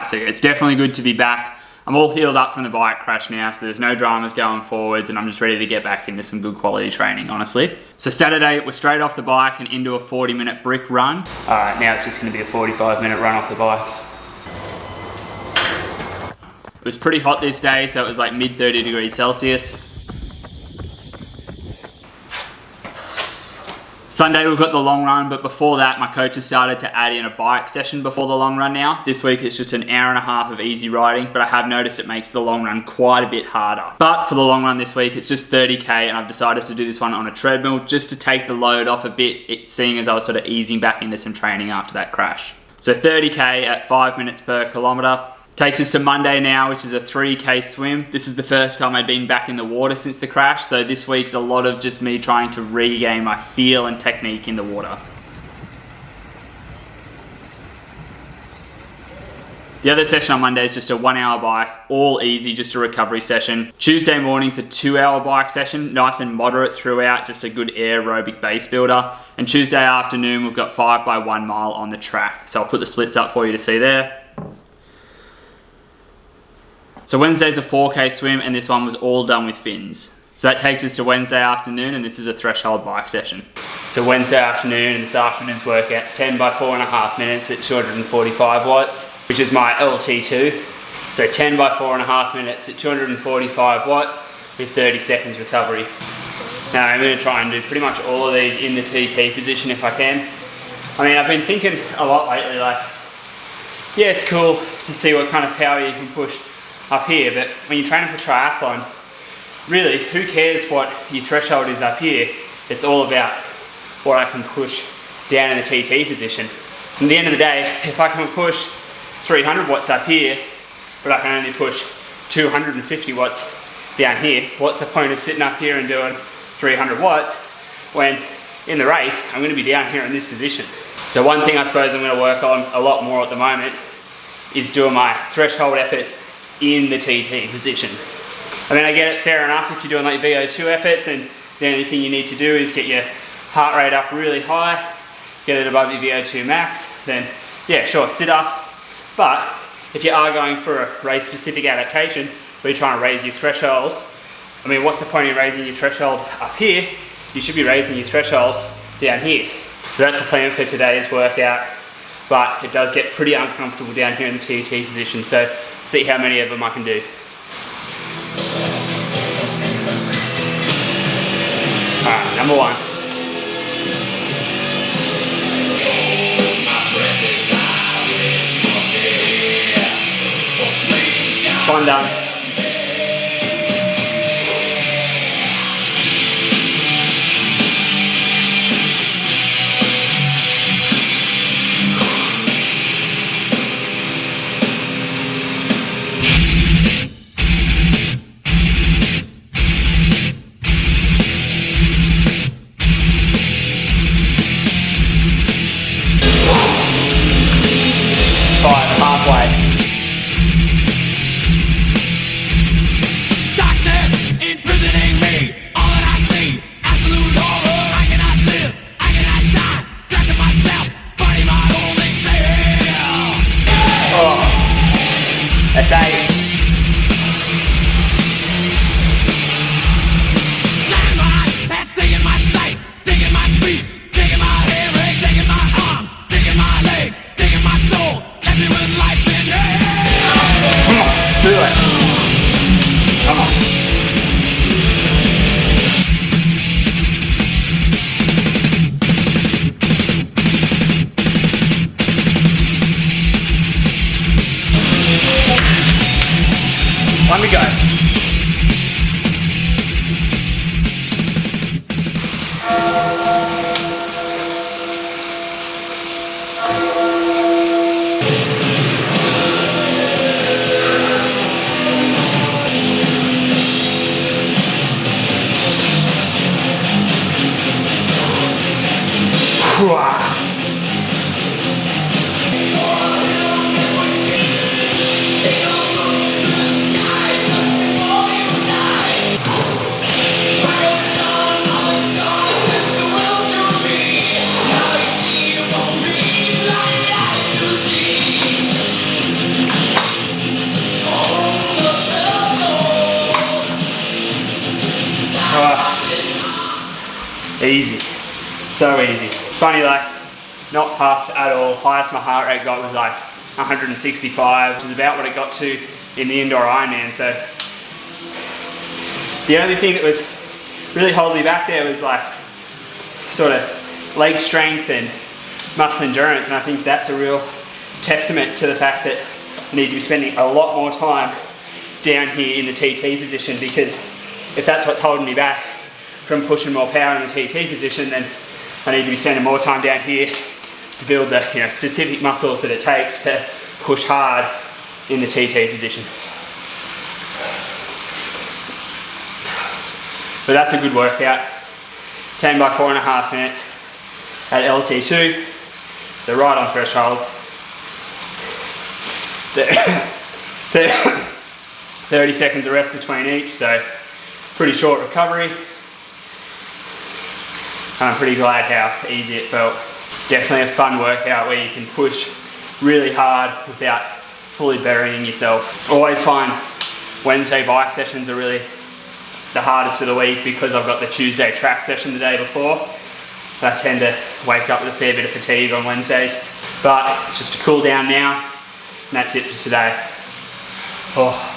Alright, so it's definitely good to be back. I'm all healed up from the bike crash now, so there's no dramas going forwards, and I'm just ready to get back into some good quality training, honestly. So Saturday, we're straight off the bike and into a 40-minute brick run. Alright, now it's just going to be a 45-minute run off the bike. It was pretty hot this day, so it was like mid 30 degrees Celsius. Sunday we've got the long run, but before that my coach has started to add in a bike session before the long run now. This week it's just an hour and a half of easy riding, but I have noticed it makes the long run quite a bit harder. But for the long run this week it's just 30k, and I've decided to do this one on a treadmill just to take the load off a bit, seeing as I was sort of easing back into some training after that crash. So 30k at 5 minutes per kilometre. Takes us to Monday now, which is a 3k swim. This is the first time I've been back in the water since the crash, so this week's a lot of just me trying to regain my feel and technique in the water. The other session on Monday is just a 1 hour bike, all easy, just a recovery session. Tuesday morning's a 2 hour bike session, nice and moderate throughout, just a good aerobic base builder. And Tuesday afternoon we've got 5 by 1 mile on the track. So I'll put the splits up for you to see there. So Wednesday's a 4k swim, and this one was all done with fins. So that takes us to Wednesday afternoon, and this is a threshold bike session. So Wednesday afternoon and this afternoon's workout's 10 by 4.5 minutes at 245 watts, which is my LT2. So 10 by 4.5 minutes at 245 watts with 30 seconds recovery. Now I'm going to try and do pretty much all of these in the TT position if I can. I mean, I've been thinking a lot lately, like, yeah, it's cool to see what kind of power you can push up here, but when you're training for triathlon, really, who cares what your threshold is up here? It's all about what I can push down in the TT position. At the end of the day, if I can push 300 watts up here, but I can only push 250 watts down here, what's the point of sitting up here and doing 300 watts when in the race, I'm going to be down here in this position? So one thing I suppose I'm going to work on a lot more at the moment is doing my threshold efforts in the TT position. I mean, I get it, fair enough, if you're doing like VO2 efforts and the only thing you need to do is get your heart rate up really high, get it above your VO2 max, then yeah, sure, sit up. But if you are going for a race specific adaptation where you're trying to raise your threshold, I mean, what's the point in raising your threshold up here? You should be raising your threshold down here. So that's the plan for today's workout, but it does get pretty uncomfortable down here in the TT position, so see how many of them I can do. Alright, number 1. That's 1 done. Easy, so easy. It's funny, like, not puffed at all. Highest my heart rate got was like 165, which is about what it got to in the indoor Ironman. So the only thing that was really holding me back there was like sort of leg strength and muscle endurance, and I think that's a real testament to the fact that I need to be spending a lot more time down here in the TT position, because if that's what's holding me back from pushing more power in the TT position, then I need to be spending more time down here to build the specific muscles that it takes to push hard in the TT position. But that's a good workout. 10 by 4.5 minutes at LT2, so right on threshold. 30 seconds of rest between each, so pretty short recovery. And I'm pretty glad how easy it felt. Definitely a fun workout where you can push really hard without fully burying yourself. Always find Wednesday bike sessions are really the hardest of the week because I've got the Tuesday track session the day before. I tend to wake up with a fair bit of fatigue on Wednesdays, but it's just a cool down now, and that's it for today. Oh.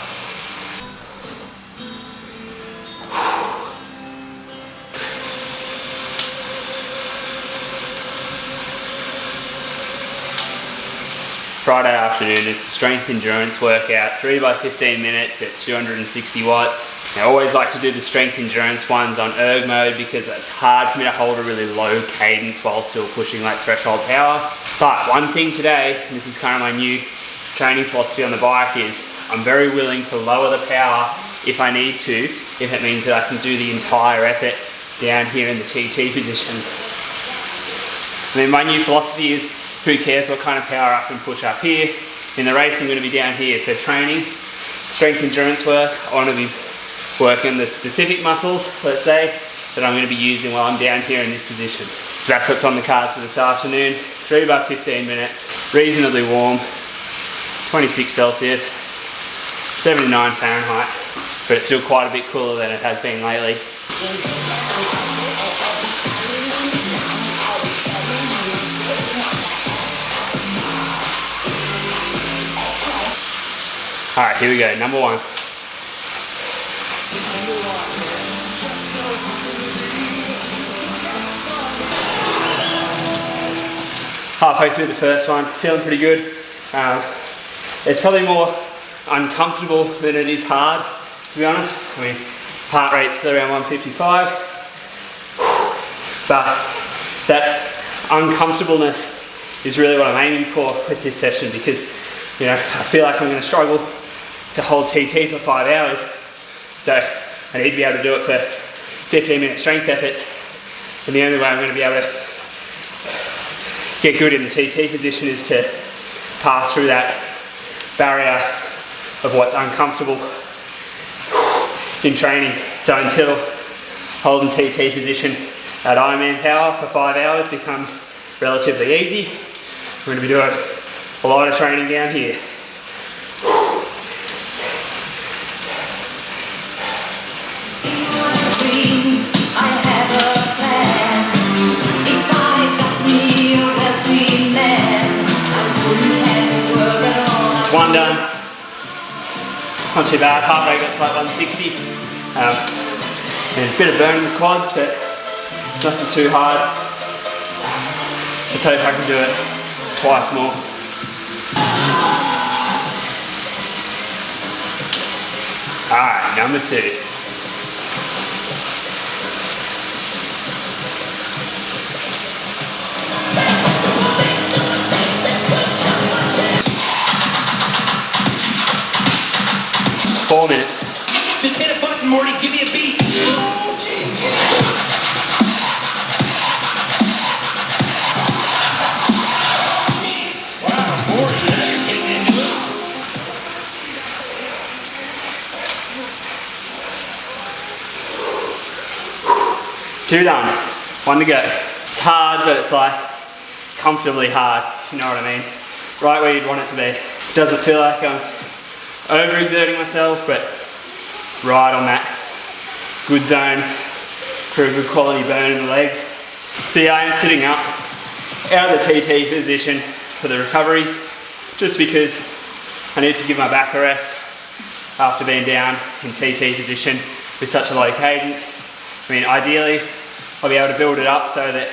Friday afternoon, it's a strength endurance workout, 3 by 15 minutes at 260 watts. I always like to do the strength endurance ones on erg mode because it's hard for me to hold a really low cadence while still pushing like threshold power. But one thing today, and this is kind of my new training philosophy on the bike, is I'm very willing to lower the power if I need to, if it means that I can do the entire effort down here in the TT position. I mean, my new philosophy is, who cares what kind of power I can push up here? In the race, I'm going to be down here. So training, strength endurance work, I want to be working the specific muscles, let's say, that I'm going to be using while I'm down here in this position. So that's what's on the cards for this afternoon. 3 by 15 minutes, reasonably warm, 26 Celsius, 79 Fahrenheit, but it's still quite a bit cooler than it has been lately. All right, here we go, number one. Halfway through the first one, feeling pretty good. It's probably more uncomfortable than it is hard, to be honest. I mean, heart rate's still around 155, but that uncomfortableness is really what I'm aiming for with this session, because I feel like I'm going to struggle to hold TT for 5 hours, so I need to be able to do it for 15-minute strength efforts, and the only way I'm going to be able to get good in the TT position is to pass through that barrier of what's uncomfortable in training. So until holding TT position at Ironman power for 5 hours becomes relatively easy, we're going to be doing a lot of training down here. One done, not too bad. Heart rate got to like 160, and a bit of burn in the quads, but nothing too hard. Let's hope I can do it twice more. Alright, number two. Four minutes. Just hit a button, Morty. Give me a beat. Wow, Morty, you're getting into it. Two done. One to go. It's hard, but it's like comfortably hard, if you know what I mean. Right where you'd want it to be. It doesn't feel like I'm overexerting myself, but right on that good zone for a good quality burn in the legs. So yeah, I'm sitting up out of the TT position for the recoveries, just because I need to give my back a rest after being down in TT position with such a low cadence. I mean, ideally, I'll be able to build it up so that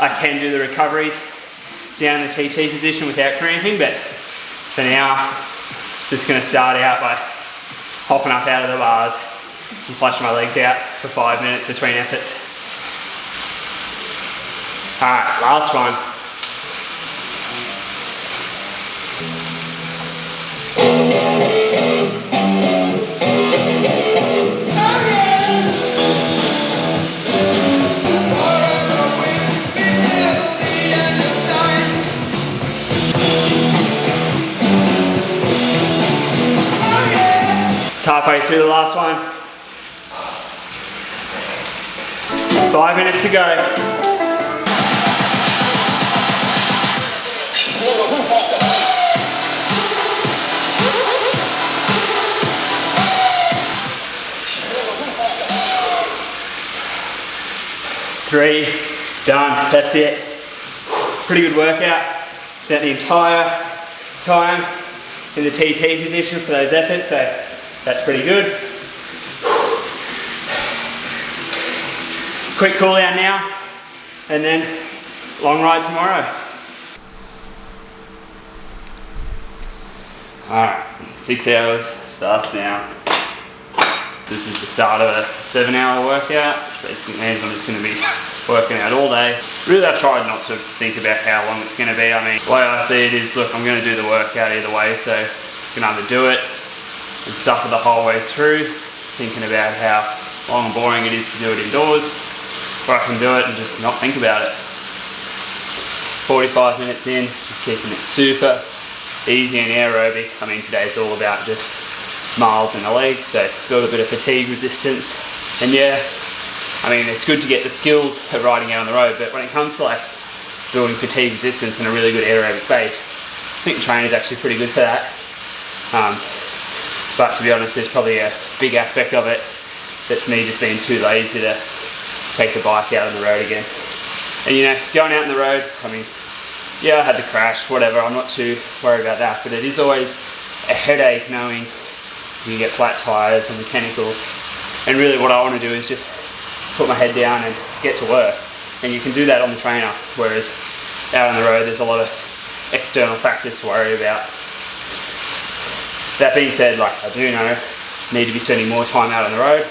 I can do the recoveries down in the TT position without cramping, but for now, just gonna start out by hopping up out of the bars and flushing my legs out for 5 minutes between efforts. All right, last one. It's halfway through the last one. 5 minutes to go. Three, done, that's it. Pretty good workout. Spent the entire time in the TT position for those efforts, so that's pretty good. Quick cool down now, and then long ride tomorrow. Alright, 6 hours starts now. This is the start of a 7-hour workout, which basically means I'm just going to be working out all day. Really, I tried not to think about how long it's going to be. I mean, the way I see it is, look, I'm going to do the workout either way, so I can either do it and suffer the whole way through, thinking about how long and boring it is to do it indoors, or I can do it and just not think about it. 45 minutes in, just keeping it super easy and aerobic. I mean, today's all about just miles in the legs, so build a bit of fatigue resistance. And yeah, I mean, it's good to get the skills of riding out on the road, but when it comes to like building fatigue resistance and a really good aerobic base, I think the trainer's actually pretty good for that. But to be honest, there's probably a big aspect of it that's me just being too lazy to take the bike out on the road again. And you know, going out on the road, I mean, yeah, I had the crash, whatever, I'm not too worried about that, but it is always a headache knowing you get flat tires and mechanicals. And really what I want to do is just put my head down and get to work. And you can do that on the trainer, whereas out on the road there's a lot of external factors to worry about. That being said, like, I do know need to be spending more time out on the road,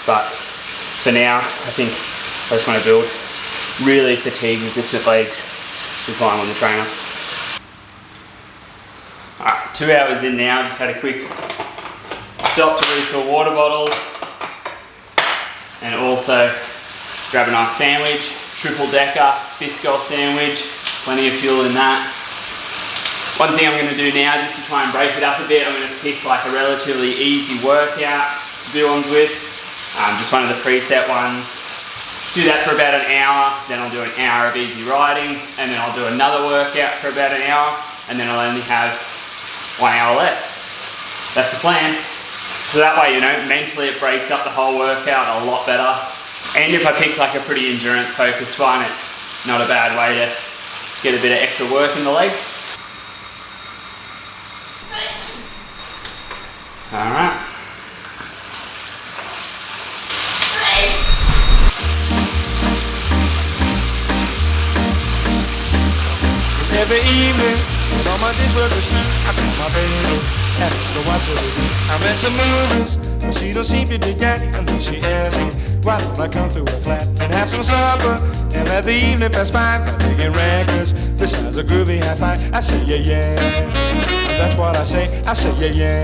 but for now I think I just want to build really fatigue resistant legs, which is why I'm on the trainer. Alright, 2 hours in now, just had a quick stop to refill water bottles and also grab a nice sandwich, triple decker Biscoff sandwich, plenty of fuel in that. One thing I'm going to do now, just to try and break it up a bit, I'm going to pick like a relatively easy workout to do on Zwift, just one of the preset ones. Do that for about an hour, then I'll do an hour of easy riding, and then I'll do another workout for about an hour, and then I'll only have 1 hour left. That's the plan. So that way, you know, mentally it breaks up the whole workout a lot better. And if I pick like a pretty endurance focused one, it's not a bad way to get a bit of extra work in the legs. Alright. Every evening, when all my days work is through, I call my baby and it's to watch her review. I read some movies, but she don't seem to dig that. And then she asks me, why don't I come through a flat and have some supper and let the evening pass by digging records besides a groovy high five. I say yeah, yeah. That's what I say yeah, yeah.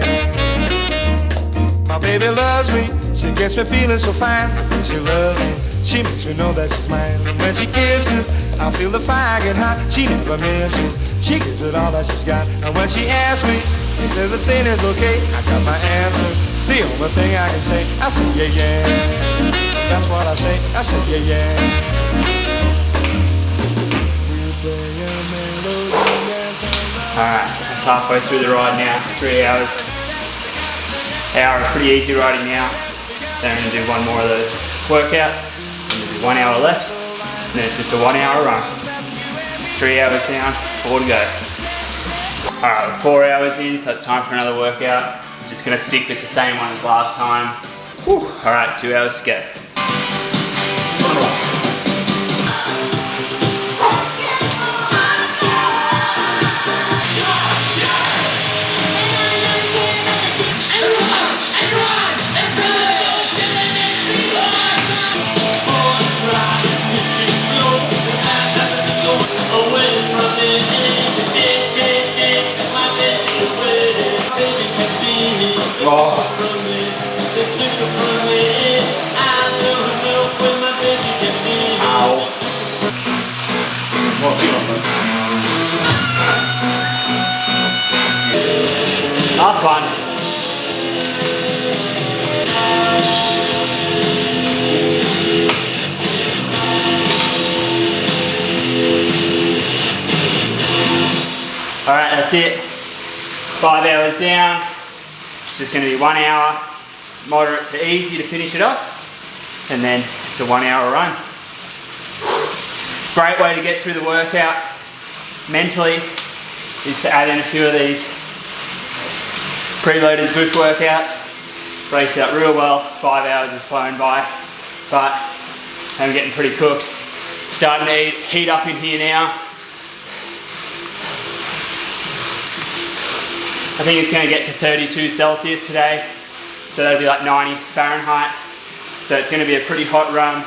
My baby loves me, she gets me feeling so fine. When she loves me, she makes me know that she's mine. And when she kisses, I feel the fire get hot. She never misses, she gives it all that she's got. And when she asks me if everything is okay, I got my answer. The only thing I can say, I say yeah, yeah. That's what I say yeah, yeah. Alright, it's halfway through the ride now, it's 3 hours. Hour of pretty easy riding now. Then I'm going to do one more of those workouts, and there's 1 hour left, and then it's just a 1 hour run. 3 hours down, 4 to go. Alright, we're 4 hours in, so it's time for another workout. I'm just gonna stick with the same one as last time. Alright, 2 hours to go. Last one. Alright, that's it. 5 hours down. It's just going to be 1 hour, moderate to easy to finish it off. And then it's a 1 hour run. Great way to get through the workout mentally is to add in a few of these preloaded Zwift workouts. Breaks it up real well. 5 hours has flown by, but I'm getting pretty cooked. Starting to heat up in here now. I think it's going to get to 32 Celsius today, so that'll be like 90 Fahrenheit. So it's going to be a pretty hot run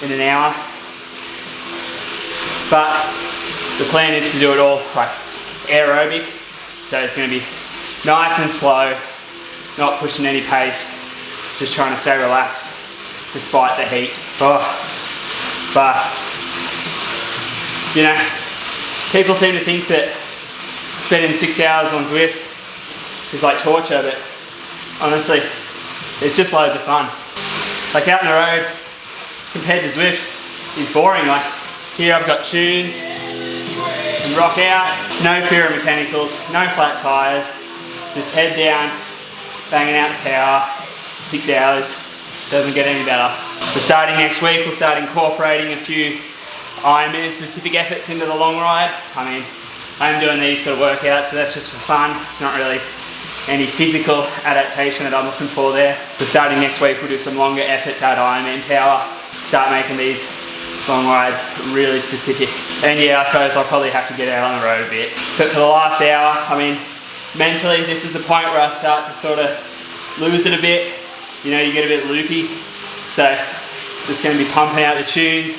in an hour. But the plan is to do it all like aerobic, so it's going to be nice and slow, not pushing any pace, just trying to stay relaxed despite the heat. But you know, people seem to think that spending 6 hours on Zwift is like torture, but honestly, it's just loads of fun. Like out on the road, compared to Zwift, is boring. Like here I've got tunes and rock out, no fear of mechanicals, no flat tires, just head down, banging out the power, 6 hours, doesn't get any better. So starting next week, we'll start incorporating a few Ironman specific efforts into the long ride. I mean, I'm doing these sort of workouts, but that's just for fun. It's not really any physical adaptation that I'm looking for there. So starting next week, we'll do some longer efforts at Ironman power, start making these long rides really specific. And yeah, I suppose I'll probably have to get out on the road a bit. But for the last hour, I mean, mentally, this is the point where I start to sort of lose it a bit. You know, you get a bit loopy. So just going to be pumping out the tunes,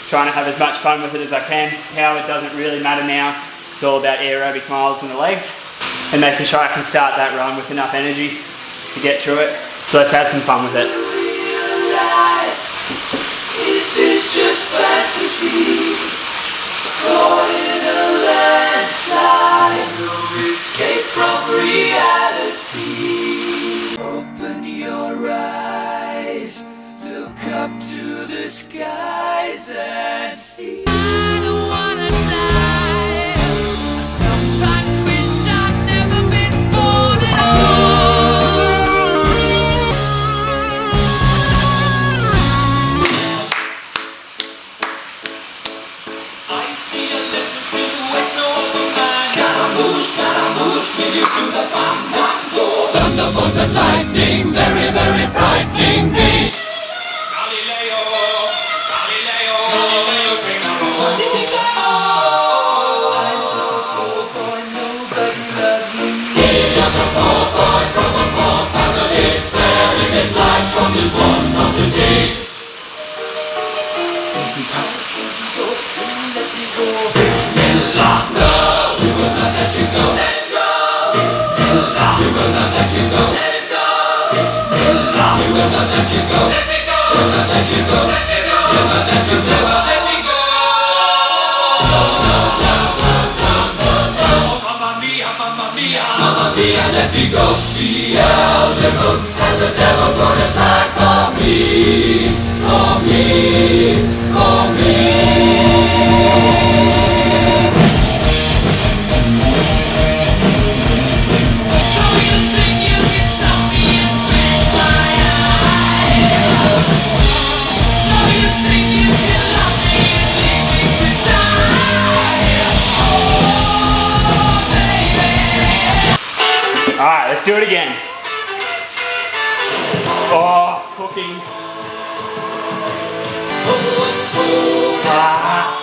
trying to have as much fun with it as I can. Power doesn't really matter now. It's all about aerobic miles in the legs and making sure I can start that run with enough energy to get through it. So let's have some fun with it. Is this just fantasy? Caught in a landslide, no escape from reality. Open your eyes, look up to the skies and see. I don't wanna die. I sometimes wish I'd never been born at all. I see a little silhouette over my Scaramouche, will you do the bam bam go? Thunderbolts and lightning, very, very frightening me. Galileo, bring a roll. I'm just a poor boy, nobody loves me. He's just a poor boy from a poor family, sparing his life from this monstrosity. Bismillah, no, we will not let you go. Let it go. Bismillah, we will not let you go. Let it go. Bismillah, we will not let you go. Let me go. We'll not let you go. Let me go. We'll not let you go. Let me go. No, no, no, no, no, no, no. Mamma mia, mamma mia. Mamma mia, let me go. Beelzebub has a devil put aside for me. For me. For me. So you think you can stop me and split my eyes? Let's do it again. Oh, cooking. Ah.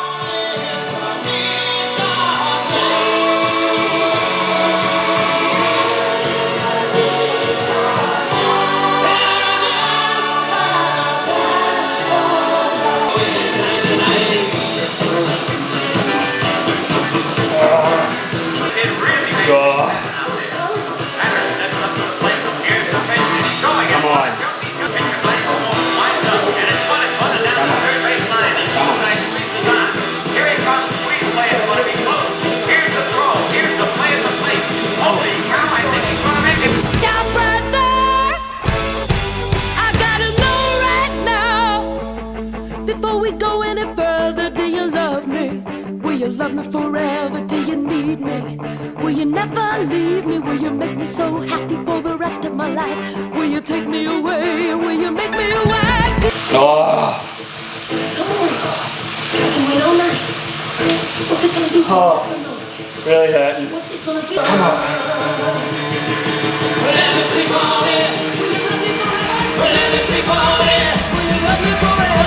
Come on. Stop right there. I gotta know right now. Before we go any further, do you love me? Will you love me forever? Do you need me? Will you never leave me? Will you make me so happy for the rest of my life? Will you take me away? Will you make me a wife? Oh. Come on. I can wait all night. What's it gonna be? Oh. Really hurting. What's it gonna be? Come on.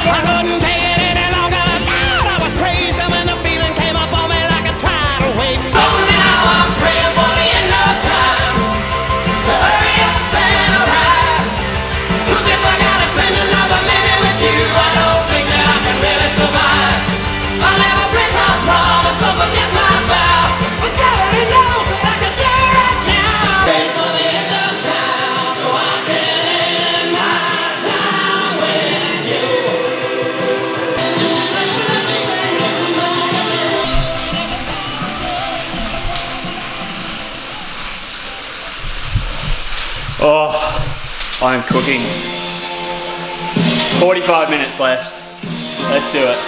I couldn't take it any longer. God, I was crazy when the feeling came up on me like a tidal wave. Oh, now I'm praying for the end of time to hurry up and arrive. 'Cause if I gotta spend another minute with you, I don't think that I can really survive. I'll never break my promise or forget my vow. But God only knows that I can do right now. Pray for the end of time so I can end my time with you. Oh, I'm cooking. 45 minutes left. Let's do it.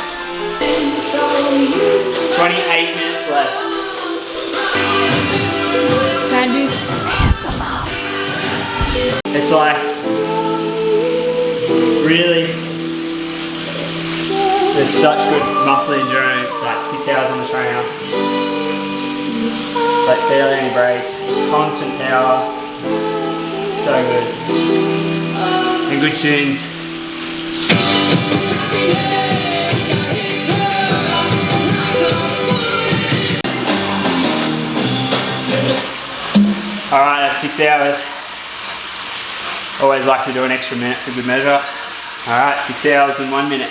28 minutes left. Can I do It's like really, there's such good muscle endurance, like 6 hours on the trainer. It's like barely any breaks, constant power. So good. And good tunes. Alright, that's 6 hours. Always like to do an extra minute for good measure. Alright, 6 hours and 1 minute.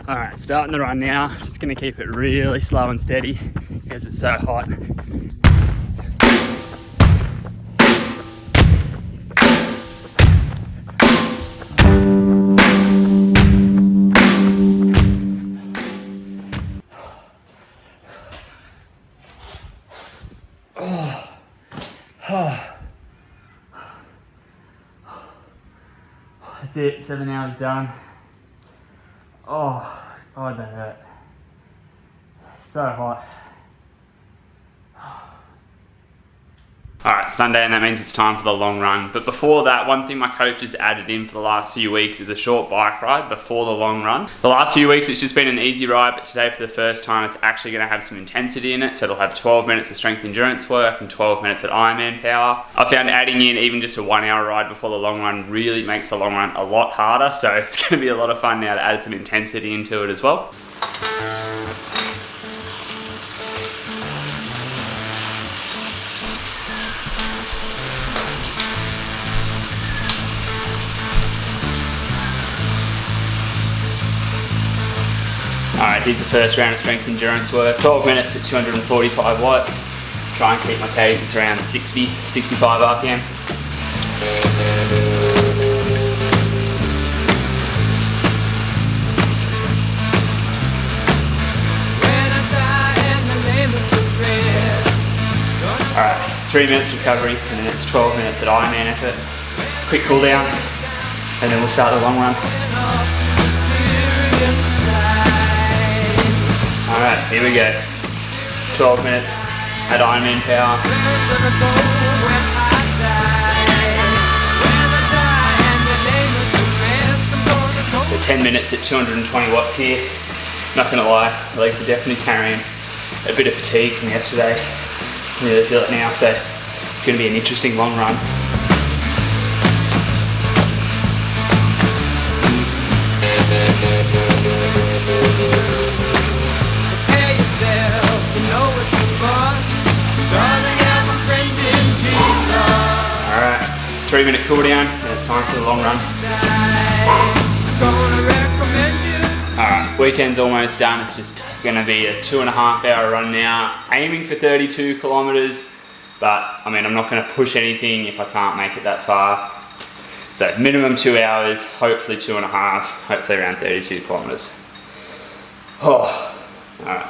Alright, starting the run now. Just going to keep it really slow and steady because it's so hot. That's it, 7 hours done. Oh, God, that hurt. So hot. Alright, Sunday, and that means it's time for the long run. But before that, one thing my coach has added in for the last few weeks is a short bike ride before the long run. The last few weeks it's just been an easy ride, but today for the first time it's actually going to have some intensity in it. So it'll have 12 minutes of strength endurance work and 12 minutes at Ironman power. I found adding in even just a 1 hour ride before the long run really makes the long run a lot harder. So it's going to be a lot of fun now to add some intensity into it as well. Alright, here's the first round of strength endurance work. 12 minutes at 245 watts. Try and keep my cadence around 60, 65 RPM. Alright, 3 minutes recovery and then it's 12 minutes at Ironman effort. Quick cool down and then we'll start the long run. Alright, here we go. 12 minutes at Ironman power. So 10 minutes at 220 watts here. Not gonna lie, the legs are definitely carrying a bit of fatigue from yesterday. I really feel it now, so it's gonna be an interesting long run. Alright, 3-minute cool down, and it's time for the long run. Alright, weekend's almost done. It's just gonna be a 2.5 hour run now, aiming for 32 kilometers, but I mean, I'm not gonna push anything if I can't make it that far. So minimum 2 hours, hopefully 2.5, hopefully around 32 kilometers. Oh, alright.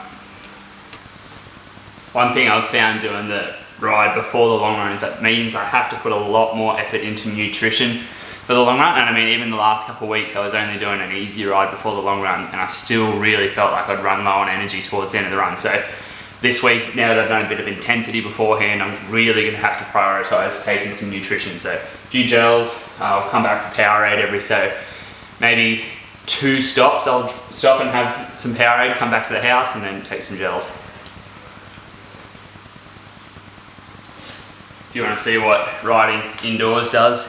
One thing I've found doing the ride before the long run is that means I have to put a lot more effort into nutrition for the long run. And I mean, even the last couple of weeks, I was only doing an easy ride before the long run, and I still really felt like I'd run low on energy towards the end of the run. So this week, now that I've done a bit of intensity beforehand, I'm really gonna have to prioritize taking some nutrition. So a few gels, I'll come back for Powerade every so maybe 2 stops. I'll stop and have some Powerade, come back to the house, and then take some gels. If you want to see what riding indoors does.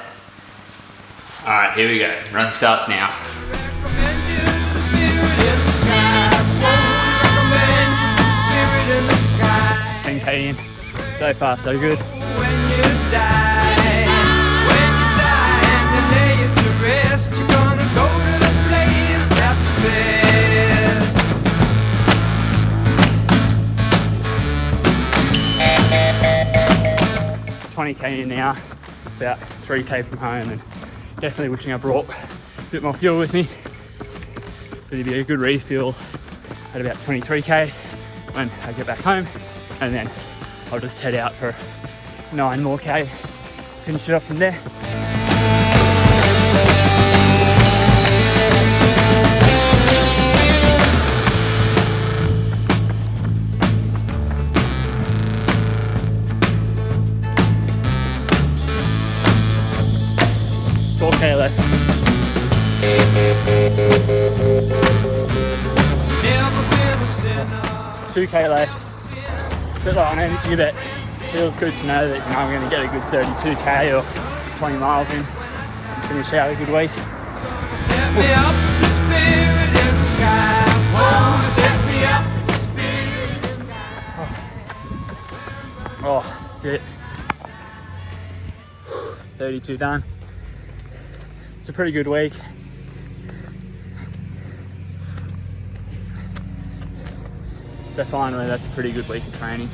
Alright, here we go. Run starts now. 10k in. So far, so good. When you die and you lay it to rest, you're gonna go to the place that's the best. 20k in now, about 3k from home, and definitely wishing I brought a bit more fuel with me. It'll be a good refuel at about 23k when I get back home, and then I'll just head out for 9 more k, finish it up from there. Okay, left. 2k left. Bit low on energy, but feels good to know that I'm going to get a good 32k or 20 miles in and finish out a good week. Set me up the spirit in the sky. Oh, set me up the spirit in the sky. Oh, that's it. 32 done. It's a pretty good week. So finally, that's a pretty good week of training.